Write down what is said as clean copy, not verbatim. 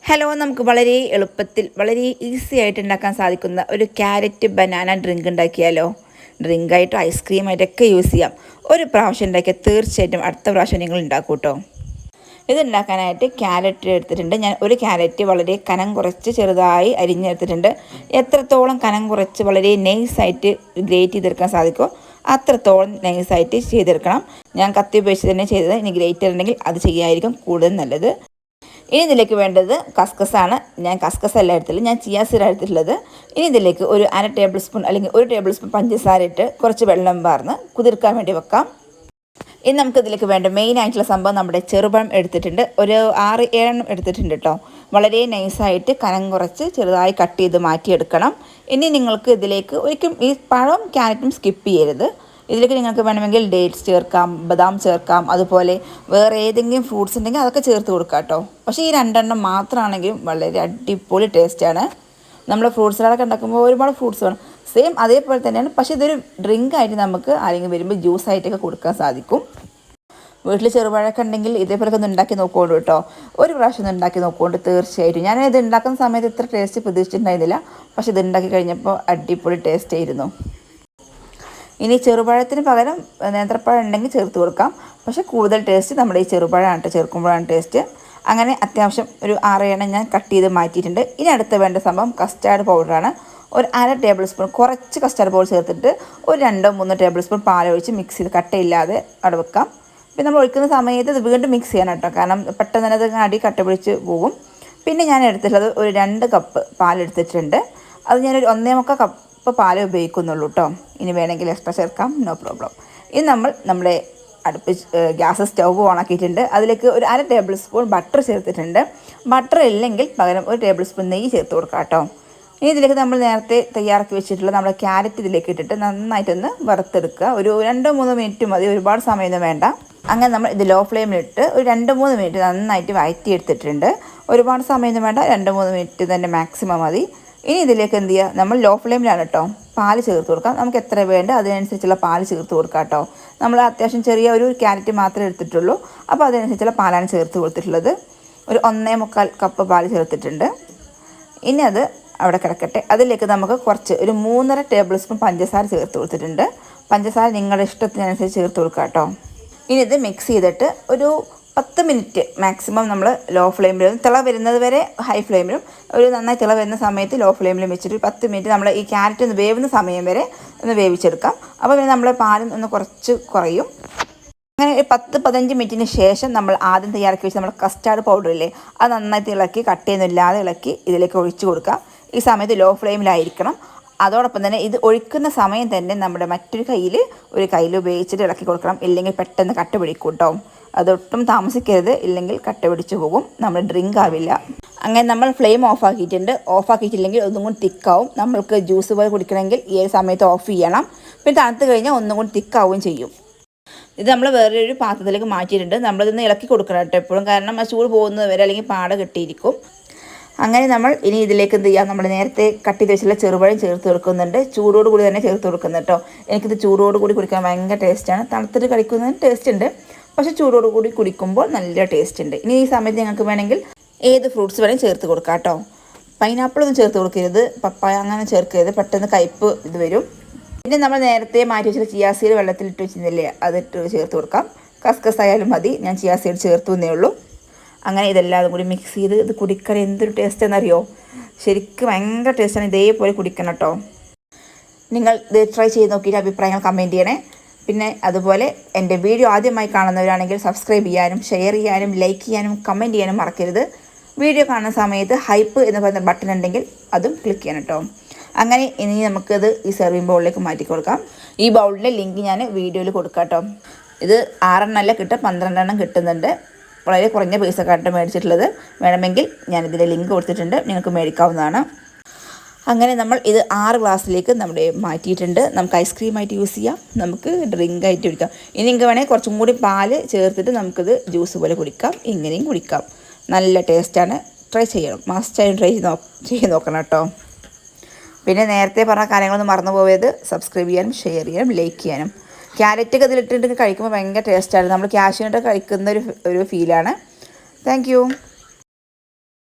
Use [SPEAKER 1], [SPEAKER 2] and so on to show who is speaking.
[SPEAKER 1] Hello, നമുക്ക് വളരെ എളുപ്പത്തിൽ വളരെ ഈസി ആയിട്ട് ഉണ്ടാക്കാൻ സാധിക്കുന്ന ഒരു ക്യാരറ്റ് ബനാന ഡ്രിങ്ക് ഉണ്ടാക്കിയാലോ? ഡ്രിങ്കായിട്ടും ഐസ്ക്രീമായിട്ടൊക്കെ യൂസ് ചെയ്യാം. ഒരു പ്രാവശ്യം ഉണ്ടാക്കിയാൽ തീർച്ചയായിട്ടും അടുത്ത പ്രാവശ്യം നിങ്ങൾ ഉണ്ടാക്കും കേട്ടോ. ഇത് ഉണ്ടാക്കാനായിട്ട് ക്യാരറ്റ് എടുത്തിട്ടുണ്ട്. ഞാൻ ഒരു ക്യാരറ്റ് വളരെ കനം കുറച്ച് ചെറുതായി അരിഞ്ഞെടുത്തിട്ടുണ്ട്. എത്രത്തോളം കനം കുറച്ച് വളരെ നൈസായിട്ട് ഗ്രേറ്റ് ചെയ്തെടുക്കാൻ സാധിക്കുമോ അത്രത്തോളം നൈസായിട്ട് ചെയ്തെടുക്കണം. ഞാൻ കത്തി ഉപയോഗിച്ച് തന്നെ ചെയ്തത്. ഇനി ഗ്രേറ്റർ ഉണ്ടെങ്കിൽ അത് ചെയ്യായിരിക്കും കൂടുതൽ നല്ലത്. ഇനി ഇതിലേക്ക് വേണ്ടത് കസ്കസാണ്. ഞാൻ കസ്കസ് അല്ല എടുത്തിട്ടുള്ളത്, ഞാൻ ചിയാ സീഡ് എടുത്തിട്ടുള്ളത്. ഇനി ഇതിലേക്ക് ഒരു 1/2 ടേബിൾ സ്പൂൺ അല്ലെങ്കിൽ 1 ടേബിൾ സ്പൂൺ പഞ്ചസാര ഇട്ട് കുറച്ച് വെള്ളം വാർന്ന് കുതിർക്കാൻ വേണ്ടി വെക്കാം. ഇനി നമുക്കിതിലേക്ക് വേണ്ട മെയിൻ ആയിട്ടുള്ള സംഭവം നമ്മുടെ ചെറുപഴം എടുത്തിട്ടുണ്ട്. ഒരു 6-7 എടുത്തിട്ടുണ്ട് കേട്ടോ. വളരെ നൈസായിട്ട് കനം കുറച്ച് ചെറുതായി കട്ട് ചെയ്ത് മാറ്റിയെടുക്കണം. ഇനി നിങ്ങൾക്ക് ഇതിലേക്ക് ഒരിക്കലും ഈ പഴവും ക്യാരറ്റും സ്കിപ്പ് ചെയ്യരുത്. ഇതിലേക്ക് നിങ്ങൾക്ക് വേണമെങ്കിൽ ഡേറ്റ്സ് ചേർക്കാം, ബദാം ചേർക്കാം, അതുപോലെ വേറെ ഏതെങ്കിലും ഫ്രൂട്ട്സ് ഉണ്ടെങ്കിൽ അതൊക്കെ ചേർത്ത് കൊടുക്കാം കേട്ടോ. പക്ഷേ ഈ 2 മാത്രമാണെങ്കിലും വളരെ അടിപൊളി ടേസ്റ്റാണ്. നമ്മൾ ഫ്രൂട്ട്സ് സലാഡൊക്കെ ഉണ്ടാക്കുമ്പോൾ ഒരുപാട് ഫ്രൂട്ട്സ് വേണം, സെയിം അതേപോലെ തന്നെയാണ്. പക്ഷേ ഇതൊരു ഡ്രിങ്കായിട്ട് നമുക്ക് ആരെങ്കിലും വരുമ്പോൾ ജ്യൂസായിട്ടൊക്കെ കൊടുക്കാൻ സാധിക്കും. വീട്ടിൽ ചെറുപഴമൊക്കെ ഉണ്ടെങ്കിൽ ഇതേപോലെയൊക്കെ ഒന്ന് ഉണ്ടാക്കി നോക്കുകൊണ്ട് കേട്ടോ. ഒരു പ്രാവശ്യം ഒന്ന് ഉണ്ടാക്കി നോക്കുകൊണ്ട് തീർച്ചയായിട്ടും. ഞാൻ ഇത് ഉണ്ടാക്കുന്ന സമയത്ത് ഇത്ര ടേസ്റ്റ് പ്രതീക്ഷിച്ചിട്ടുണ്ടായിരുന്നില്ല, പക്ഷേ ഇത് ഉണ്ടാക്കി കഴിഞ്ഞപ്പോൾ അടിപൊളി ടേസ്റ്റ് ആയിരുന്നു. ഇനി ചെറുപഴത്തിന് പകരം നേന്ത്രപ്പഴം ഉണ്ടെങ്കിൽ ചേർത്ത് കൊടുക്കാം. പക്ഷേ കൂടുതൽ ടേസ്റ്റ് നമ്മുടെ ഈ ചെറുപഴമാണ് ചേർക്കുമ്പോഴാണ് ടേസ്റ്റ്. അങ്ങനെ അത്യാവശ്യം ഒരു 6 ഞാൻ കട്ട് ചെയ്ത് മാറ്റിയിട്ടുണ്ട്. ഇനി അടുത്ത വേണ്ട സംഭവം കസ്റ്റാർഡ് പൗഡറാണ്. ഒരു 1/2 ടേബിൾ സ്പൂൺ കുറച്ച് കസ്റ്റാർഡ് പൗഡർ ചേർത്തിട്ട് ഒരു 2-3 ടേബിൾ സ്പൂൺ പാലൊഴിച്ച് മിക്സ് ചെയ്ത് കട്ടയില്ലാതെ അവിടെ വെക്കാം. പിന്നെ നമ്മൾ ഒഴിക്കുന്ന സമയത്ത് ഇത് വീണ്ടും മിക്സ് ചെയ്യണം കേട്ടോ, കാരണം പെട്ടെന്ന് തന്നെ അത് അടി കട്ട പിടിച്ച് പോകും. പിന്നെ ഞാൻ എടുത്തിട്ടുള്ളത് ഒരു 2 കപ്പ് പാലെടുത്തിട്ടുണ്ട്. അത് ഞാനൊരു 1.25 കപ്പ് പാൽ ഉപയോഗിക്കുന്നുള്ളൂ കേട്ടോ. ഇനി വേണമെങ്കിൽ എക്സ്ട്രാ ചേർക്കാം, നോ പ്രോബ്ലം. ഇനി നമ്മുടെ അടുപ്പ് ഗ്യാസ് സ്റ്റൗവ് ഓണാക്കിയിട്ടുണ്ട്. അതിലേക്ക് ഒരു 1/2 ടേബിൾ സ്പൂൺ ബട്ടർ ചേർത്തിട്ടുണ്ട്. ബട്ടർ ഇല്ലെങ്കിൽ പകരം 1 ടേബിൾ സ്പൂൺ നെയ്യ് ചേർത്ത് കൊടുക്കാം കേട്ടോ. ഇനി ഇതിലേക്ക് നമ്മൾ നേരത്തെ തയ്യാറാക്കി വെച്ചിട്ടുള്ള നമ്മുടെ ക്യാരറ്റ് ഇതിലേക്ക് ഇട്ടിട്ട് നന്നായിട്ടൊന്ന് വറുത്തെടുക്കുക. ഒരു 2-3 മിനിറ്റ് മതി, ഒരുപാട് സമയമൊന്നും വേണ്ട. അങ്ങനെ നമ്മൾ ഇത് ലോ ഫ്ലെയിമിലിട്ട് ഒരു 2-3 മിനിറ്റ് നന്നായിട്ട് വഴറ്റിയെടുത്തിട്ടുണ്ട്. ഒരുപാട് സമയമൊന്നും വേണ്ട, 2-3 മിനിറ്റ് തന്നെ മാക്സിമം മതി. ഇനി ഇതിലേക്ക് എന്ത് ചെയ്യുക, നമ്മൾ ലോ ഫ്ലെയിമിലാണ് കേട്ടോ പാല് ചേർത്ത് കൊടുക്കാം. നമുക്ക് എത്ര വേണ്ട അതിനനുസരിച്ചുള്ള പാല് ചേർത്ത് കൊടുക്കാം കേട്ടോ. നമ്മൾ അത്യാവശ്യം ചെറിയ ഒരു ക്യാരറ്റ് മാത്രമേ എടുത്തിട്ടുള്ളൂ, അപ്പോൾ അതിനനുസരിച്ചുള്ള പാലാണ് ചേർത്ത് കൊടുത്തിട്ടുള്ളത്. ഒരു 1.25 കപ്പ് പാല് ചേർത്തിട്ടുണ്ട്. ഇനി അത് അവിടെ കിടക്കട്ടെ. അതിലേക്ക് നമുക്ക് ഒരു 3.5 ടേബിൾ സ്പൂൺ പഞ്ചസാര ചേർത്ത് കൊടുത്തിട്ടുണ്ട്. പഞ്ചസാര നിങ്ങളുടെ ഇഷ്ടത്തിനനുസരിച്ച് ചേർത്ത് കൊടുക്കുക കേട്ടോ. ഇനി ഇത് മിക്സ് ചെയ്തിട്ട് ഒരു 10 മിനിറ്റ് മാക്സിമം നമ്മൾ ലോ ഫ്ലെയിമിലും, തിള വരുന്നത് വരെ ഹൈ ഫ്ലെയിമിലും, ഒരു നന്നായി തിള വരുന്ന സമയത്ത് ലോ ഫ്ലെയിമിലും വെച്ചിട്ട് 10 മിനിറ്റ് നമ്മൾ ഈ ക്യാരറ്റ് ഒന്ന് വേവുന്ന സമയം വരെ ഒന്ന് വേവിച്ചെടുക്കാം. അപ്പോൾ പിന്നെ നമ്മൾ പാലും ഒന്ന് കുറച്ച് കുറയും. അങ്ങനെ ഒരു 10-15 മിനിറ്റിന് ശേഷം നമ്മൾ ആദ്യം തയ്യാറാക്കി വെച്ച് നമ്മൾ കസ്റ്റാർഡ് പൗഡർ ഇല്ലേ, അത് നന്നായിട്ട് ഇളക്കി കട്ടയൊന്നുമില്ലാതെ ഇളക്കി ഇതിലേക്ക് ഒഴിച്ച് കൊടുക്കാം. ഈ സമയത്ത് ലോ ഫ്ലെയിമിലായിരിക്കണം. അതോടൊപ്പം തന്നെ ഇത് ഒഴിക്കുന്ന സമയം തന്നെ നമ്മുടെ മറ്റൊരു കയ്യിൽ ഉപയോഗിച്ചിട്ട് ഇളക്കി കൊടുക്കണം, ഇല്ലെങ്കിൽ പെട്ടെന്ന് കട്ട പിടിക്കും കേട്ടോ. അതൊട്ടും താമസിക്കരുത്, ഇല്ലെങ്കിൽ കട്ട പിടിച്ചു പോകും, നമ്മൾ ഡ്രിങ്ക് ആവില്ല. അങ്ങനെ നമ്മൾ ഫ്ലെയിം ഓഫാക്കിയിട്ടില്ലെങ്കിൽ ഒന്നും കൂടി തിക്കാവും. നമ്മൾക്ക് ജ്യൂസ് പോലെ കുടിക്കണമെങ്കിൽ ഈ ഒരു സമയത്ത് ഓഫ് ചെയ്യണം. പിന്നെ തണുത്ത് കഴിഞ്ഞാൽ ഒന്നും കൂടി തിക്കാവുകയും ചെയ്യും. ഇത് നമ്മൾ വേറൊരു പാത്രത്തിലേക്ക് മാറ്റിയിട്ടുണ്ട്. നമ്മളിതൊന്ന് ഇളക്കി കൊടുക്കണം കേട്ടോ എപ്പോഴും, കാരണം ആ ചൂട് പോകുന്നത് വരെ അല്ലെങ്കിൽ പാട കെട്ടിയിരിക്കും. അങ്ങനെ നമ്മൾ ഇനി ഇതിലേക്ക് എന്ത് ചെയ്യാം, നമ്മൾ നേരത്തെ കട്ട് ചെയ്ത് വെച്ചുള്ള ചെറുപഴം ചേർത്ത് കൊടുക്കുന്നുണ്ട്. ചൂടോടുകൂടി തന്നെ ചേർത്ത് കൊടുക്കുന്നുണ്ട് കേട്ടോ. എനിക്കിത് ചൂടോടുകൂടി കുടിക്കാൻ ഭയങ്കര ടേസ്റ്റാണ്. തണുത്തിട്ട് കഴിക്കുന്നതിന് ടേസ്റ്റ് ഉണ്ട്, പക്ഷേ ചൂടോടുകൂടി കുടിക്കുമ്പോൾ നല്ല ടേസ്റ്റ് ഉണ്ട്. ഇനി ഈ സമയത്ത് നിങ്ങൾക്ക് വേണമെങ്കിൽ ഏത് ഫ്രൂട്ട്സ് വേണമെങ്കിൽ ചേർത്ത് കൊടുക്കാം കേട്ടോ. പൈനാപ്പിളൊന്നും ചേർത്ത് കൊടുക്കരുത്, പപ്പായ അങ്ങനെ ചേർക്കരുത്, പെട്ടെന്ന് കയ്പ്പ് ഇത് വരും. പിന്നെ നമ്മൾ നേരത്തെ മാറ്റി വെച്ചിട്ട് ചിയാ സീഡ് വെള്ളത്തിലിട്ട് വെച്ചിരുന്നില്ലേ, അതിട്ട് ചേർത്ത് കൊടുക്കാം. കസ്കസ് ആയാലും മതി, ഞാൻ ചിയാ സീഡ് ചേർത്തു എന്നേ ഉള്ളൂ. അങ്ങനെ ഇതെല്ലാം കൂടി മിക്സ് ചെയ്ത് ഇത് കുടിക്കാൻ എന്തൊരു ടേസ്റ്റ് എന്നറിയോ, ശരിക്കും ഭയങ്കര ടേസ്റ്റാണ്. ഇതേപോലെ കുടിക്കണം കേട്ടോ. നിങ്ങൾ ഇത് ട്രൈ ചെയ്ത് നോക്കിയിട്ട് അഭിപ്രായങ്ങൾ കമൻറ്റ് ചെയ്യണേ. പിന്നെ അതുപോലെ എൻ്റെ വീഡിയോ ആദ്യമായി കാണുന്നവരാണെങ്കിൽ സബ്സ്ക്രൈബ് ചെയ്യാനും ഷെയർ ചെയ്യാനും ലൈക്ക് ചെയ്യാനും കമൻറ്റ് ചെയ്യാനും മറക്കരുത്. വീഡിയോ കാണുന്ന സമയത്ത് ഹൈപ്പ് എന്ന് പറയുന്ന ബട്ടൺ ഉണ്ടെങ്കിൽ അതും ക്ലിക്ക് ചെയ്യണം കേട്ടോ. അങ്ങനെ ഇനി നമുക്കത് ഈ സെർവിങ് ബൗളിലേക്ക് മാറ്റി കൊടുക്കാം. ഈ ബൗളിൻ്റെ ലിങ്ക് ഞാൻ വീഡിയോയിൽ കൊടുക്കാം കേട്ടോ. ഇത് 6 അല്ല കിട്ടുക, 12 കിട്ടുന്നുണ്ട്. വളരെ കുറഞ്ഞ പൈസക്കായിട്ട് മേടിച്ചിട്ടുള്ളത്. വേണമെങ്കിൽ ഞാനിതിൻ്റെ ലിങ്ക് കൊടുത്തിട്ടുണ്ട്, നിങ്ങൾക്ക് മേടിക്കാവുന്നതാണ്. അങ്ങനെ നമ്മൾ ഇത് 6 ഗ്ലാസ്സിലേക്ക് നമ്മുടെ മാറ്റിയിട്ടുണ്ട്. നമുക്ക് ഐസ്ക്രീമായിട്ട് യൂസ് ചെയ്യാം, നമുക്ക് ഡ്രിങ്കായിട്ട് കുടിക്കാം. ഇനി നിങ്ങൾക്ക് വേണമെങ്കിൽ കുറച്ചും കൂടി പാല് ചേർത്തിട്ട് നമുക്കിത് ജ്യൂസ് പോലെ കുടിക്കാം, ഇങ്ങനെയും കുടിക്കാം. നല്ല ടേസ്റ്റാണ്, ട്രൈ ചെയ്യണം, മസ്റ്റായും ട്രൈ ചെയ്ത് നോക്കണം കേട്ടോ. പിന്നെ നേരത്തെ പറഞ്ഞ കാര്യങ്ങളൊന്നും മറന്നു പോയത്, സബ്സ്ക്രൈബ് ചെയ്യാനും ഷെയർ ചെയ്യാനും ലൈക്ക് ചെയ്യാനും. ക്യാരറ്റൊക്കെ ഇതിലിട്ടിട്ട് കഴിക്കുമ്പോൾ ഭയങ്കര ടേസ്റ്റാണ്. നമ്മൾ കാഷ്യൂനട്ട് കഴിക്കുന്ന ഒരു ഫീലാണ്. Thank you.